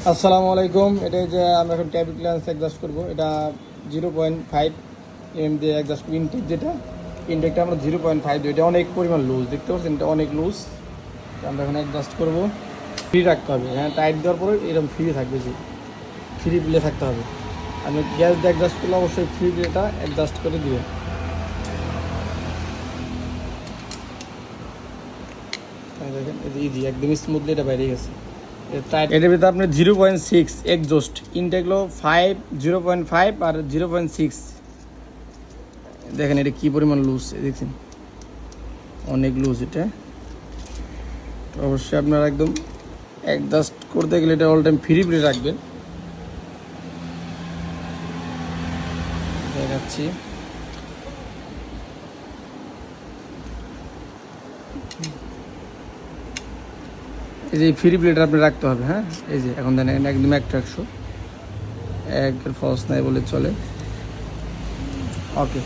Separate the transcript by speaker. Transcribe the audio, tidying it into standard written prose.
Speaker 1: আসসালামু আলাইকুম। এটা যে আমরা এখন ট্যাবি ক্লিয়ারেন্স অ্যাডজাস্ট করবো, এটা 0.5 দিয়ে অ্যাডজাস্ট করবো। ইনটেক যেটা ইনটেকটা আমরা 0.5 দিই, এটা অনেক পরিমাণ লুজ, দেখতে পাচ্ছেন এটা অনেক লুজ। আমরা এখন অ্যাডজাস্ট করবো। ফ্রি রাখতে হবে, হ্যাঁ টাইট দেওয়ার পরে এরকম ফ্রি থাকবে, যে ফ্রি প্লে থাকতে হবে। আপনি গ্যাস দিয়ে অ্যাডজাস্ট করলে অবশ্যই ফ্রি প্লেটা অ্যাডজাস্ট করে দিবেন। দেখেন এই যে ইজি, একদম স্মুথলি এটা বাইরে গেছে। এটার ভিতরে আপনার 0.6 এক্সজস্ট, ইনটেকলো 5, 0.5 আর 0.6। দেখেন এটা কী পরিমাণ লুজ, দেখছেন অনেক লুজ এটা। তো অবশ্যই আপনারা একদম অ্যাডজাস্ট করতে গেলে এটা অল টাইম ফ্রি প্লে রাখবেন। দেখাচ্ছি, এই যে ফ্রি প্লেটা আপনি রাখতে হবে। হ্যাঁ এই যে এখন দেখেন একদম 100 ফলস নাই বলে চলে। ওকে।